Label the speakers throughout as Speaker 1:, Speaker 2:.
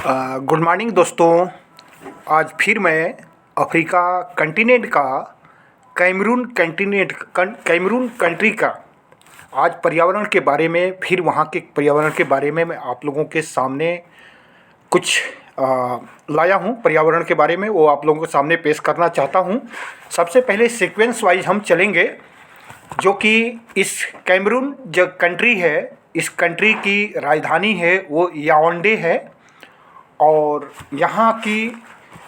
Speaker 1: Good morning दोस्तों। आज फिर मैं अफ्रीका कंटिनेंट का कैमरून कंट्री का आज पर्यावरण के बारे में, फिर वहाँ के पर्यावरण के बारे में मैं आप लोगों के सामने कुछ लाया हूँ। पर्यावरण के बारे में वो आप लोगों के सामने पेश करना चाहता हूँ। सबसे पहले सीक्वेंस वाइज हम चलेंगे, जो कि इस कैमरून जो कंट्री है, इस कंट्री की राजधानी है वो याओंडे है। और यहाँ की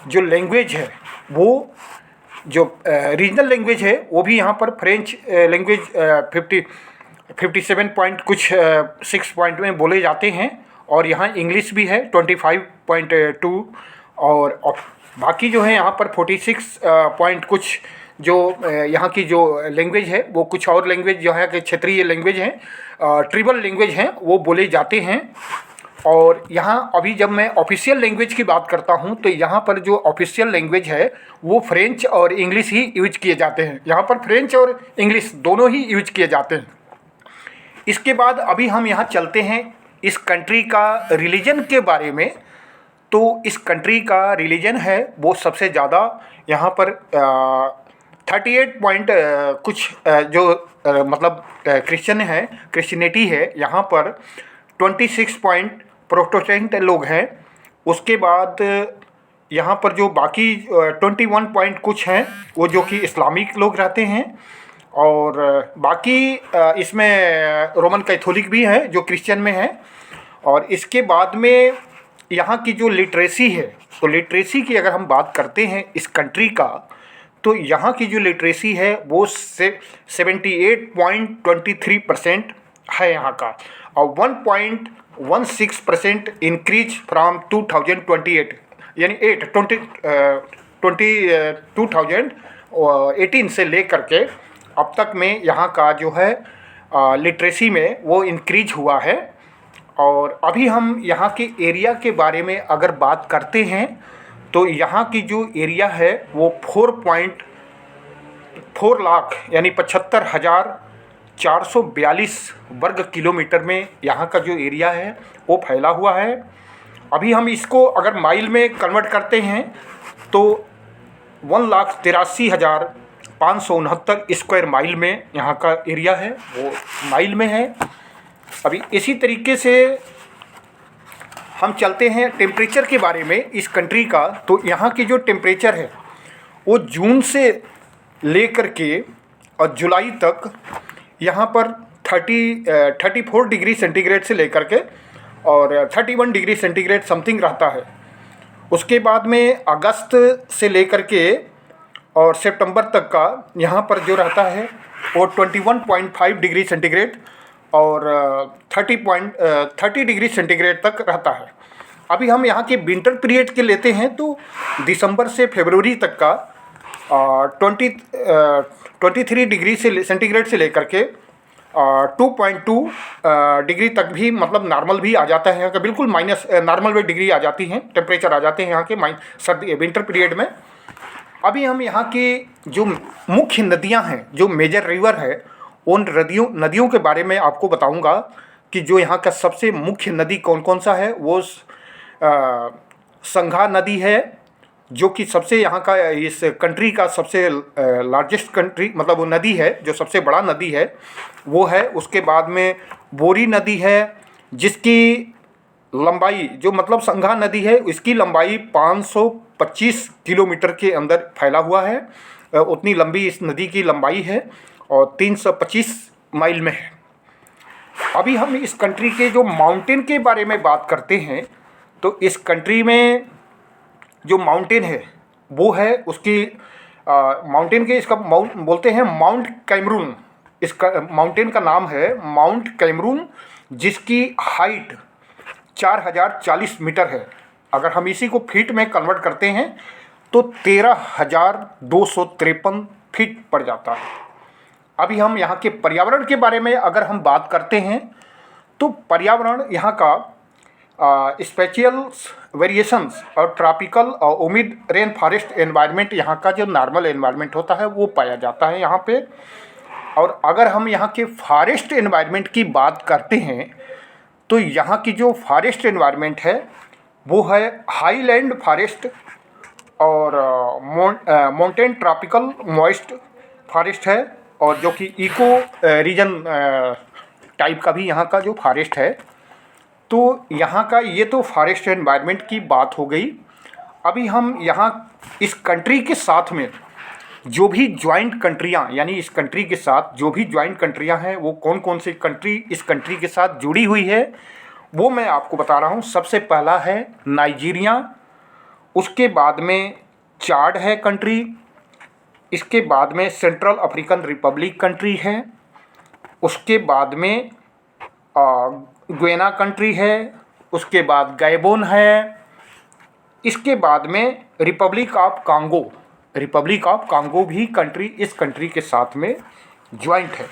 Speaker 1: जो लैंग्वेज है, वो जो रीजनल लैंग्वेज है वो भी यहाँ पर फ्रेंच लैंग्वेज 57 पॉइंट कुछ 6 पॉइंट में बोले जाते हैं। और यहाँ इंग्लिश भी है 25.2। और बाकी जो है यहाँ पर 46 पॉइंट कुछ जो यहाँ की जो लैंग्वेज है वो कुछ और लैंग्वेज जो है कि क्षेत्रीय लैंग्वेज हैं, ट्रिबल लैंग्वेज हैं, वो बोले जाते हैं। और यहाँ अभी जब मैं ऑफिशियल लैंग्वेज की बात करता हूँ तो यहाँ पर जो ऑफिशियल लैंग्वेज है वो फ्रेंच और इंग्लिश ही यूज किए जाते हैं। यहाँ पर फ्रेंच और इंग्लिश दोनों ही यूज किए जाते हैं। इसके बाद अभी हम यहाँ चलते हैं इस कंट्री का रिलीजन के बारे में। तो इस कंट्री का रिलीजन है वो सबसे ज़्यादा यहाँ पर 38 पॉइंट कुछ जो मतलब क्रिश्चियन है, क्रिश्चियनिटी है। यहाँ पर 26 पॉइंट प्रोटेस्टेंट लोग हैं। उसके बाद यहाँ पर जो बाकी 21 पॉइंट कुछ हैं वो जो कि इस्लामिक लोग रहते हैं। और बाकी इसमें रोमन कैथोलिक भी हैं जो क्रिश्चियन में हैं। और इसके बाद में यहाँ की जो लिटरेसी है, तो लिटरेसी की अगर हम बात करते हैं इस कंट्री का, तो यहाँ की जो लिटरेसी है वो 78.23% है यहाँ का। और 1.16% इंक्रीज फ्रॉम 2028 यानी 2018 से लेकर के अब तक में यहाँ का जो है लिटरेसी में वो इंक्रीज हुआ है। और अभी हम यहाँ के एरिया के बारे में अगर बात करते हैं तो यहाँ की जो एरिया है वो 4.4 लाख यानी 75,442 वर्ग किलोमीटर में यहाँ का जो एरिया है वो फैला हुआ है। अभी हम इसको अगर माइल में कन्वर्ट करते हैं तो 1,83,569 स्क्वायर माइल में यहाँ का एरिया है वो माइल में है। अभी इसी तरीके से हम चलते हैं टेम्परेचर के बारे में इस कंट्री का। तो यहाँ की जो टेम्परेचर है वो जून से लेकर के और जुलाई तक यहाँ पर 34 डिग्री सेंटीग्रेड से लेकर के और 31 डिग्री सेंटीग्रेड समथिंग रहता है। उसके बाद में अगस्त से लेकर के और सितंबर तक का यहाँ पर जो रहता है वो 21.5 डिग्री सेंटीग्रेड और 30 डिग्री सेंटीग्रेड तक रहता है। अभी हम यहाँ के विंटर पीरियड के लेते हैं तो दिसंबर से फरवरी तक का 23 डिग्री से सेंटीग्रेड से लेकर के 2.2 डिग्री तक भी मतलब नॉर्मल भी आ जाता है यहाँ का, बिल्कुल माइनस नॉर्मल में डिग्री आ जाती हैं, टेम्परेचर आ जाते हैं यहाँ के सर्दी विंटर पीरियड में। अभी हम यहाँ की जो मुख्य नदियाँ हैं, जो मेजर रिवर है, उन नदियों के बारे में आपको बताऊंगा कि जो यहाँ का सबसे मुख्य नदी कौन कौन सा है। वो संघा नदी है जो कि सबसे यहाँ का इस कंट्री का सबसे लार्जेस्ट कंट्री मतलब वो नदी है, जो सबसे बड़ा नदी है वो है। उसके बाद में बोरी नदी है जिसकी लंबाई जो मतलब संघा नदी है इसकी लंबाई 525 किलोमीटर के अंदर फैला हुआ है। उतनी लंबी इस नदी की लंबाई है और 325 माइल में है। अभी हम इस कंट्री के जो माउंटेन के बारे में बात करते हैं तो इस कंट्री में जो माउंटेन है वो है उसकी माउंटेन के इसका बोलते हैं माउंट कैमरून। इसका माउंटेन का नाम है माउंट कैमरून, जिसकी हाइट 4040 मीटर है। अगर हम इसी को फीट में कन्वर्ट करते हैं तो 13,253 फीट पड़ जाता है। अभी हम यहाँ के पर्यावरण के बारे में अगर हम बात करते हैं तो पर्यावरण यहाँ का स्पेशियल वेरिएशंस और ट्रॉपिकल और उमिड रेन फॉरेस्ट एनवायरनमेंट यहाँ का जो नॉर्मल एनवायरनमेंट होता है वो पाया जाता है यहाँ पे। और अगर हम यहाँ के फॉरेस्ट एनवायरनमेंट की बात करते हैं तो यहाँ की जो फॉरेस्ट एनवायरनमेंट है वो है हाईलैंड फॉरेस्ट और माउंटेन ट्रॉपिकल मॉइस्ट फॉरेस्ट है, और जो कि इको रीजन टाइप का भी यहाँ का जो फॉरेस्ट है। तो यहाँ का ये तो फॉरेस्ट एनवायरनमेंट की बात हो गई। अभी हम यहाँ इस कंट्री के साथ में जो भी ज्वाइंट कंट्रियाँ, यानी इस कंट्री के साथ जो भी ज्वाइंट कंट्रियाँ हैं, वो कौन कौन सी कंट्री इस कंट्री के साथ जुड़ी हुई है, वो मैं आपको बता रहा हूँ। सबसे पहला है नाइजीरिया, उसके बाद में चाड है कंट्री, इसके बाद में सेंट्रल अफ्रीकन रिपब्लिक कंट्री है, उसके बाद में गुयाना कंट्री है, उसके बाद गैबोन है, इसके बाद में रिपब्लिक ऑफ कांगो भी कंट्री इस कंट्री के साथ में ज्वाइंट है।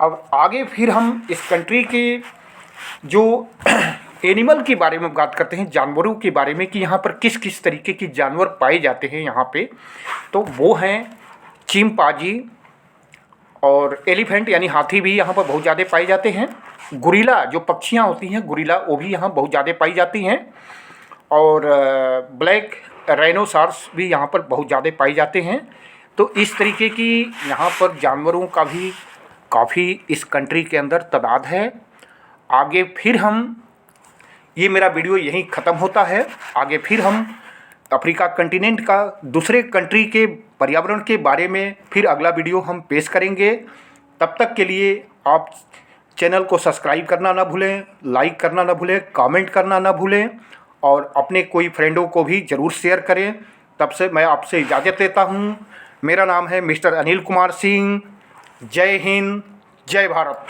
Speaker 1: अब आगे फिर हम इस कंट्री के जो एनिमल के बारे में बात करते हैं, जानवरों के बारे में, कि यहाँ पर किस किस तरीके के जानवर पाए जाते हैं यहाँ पे। तो वो हैं चिंपांजी और एलिफेंट यानी हाथी भी यहाँ पर बहुत ज़्यादा पाए जाते हैं। गुरिला जो पक्षियाँ होती हैं, गुरिला, वो भी यहाँ बहुत ज़्यादा पाई जाती हैं। और ब्लैक राइनोसॉरस भी यहाँ पर बहुत ज़्यादा पाए जाते हैं। तो इस तरीके की यहाँ पर जानवरों का भी काफ़ी इस कंट्री के अंदर तादाद है। आगे फिर हम, ये मेरा वीडियो यहीं ख़त्म होता है। आगे फिर हम अफ्रीका कंटिनेंट का दूसरे कंट्री के पर्यावरण के बारे में फिर अगला वीडियो हम पेश करेंगे। तब तक के लिए आप चैनल को सब्सक्राइब करना ना भूलें, लाइक करना ना भूलें, कमेंट करना ना भूलें, और अपने कोई फ्रेंडों को भी ज़रूर शेयर करें। तब से मैं आपसे इजाज़त लेता हूँ। मेरा नाम है मिस्टर अनिल कुमार सिंह। जय हिंद, जय भारत।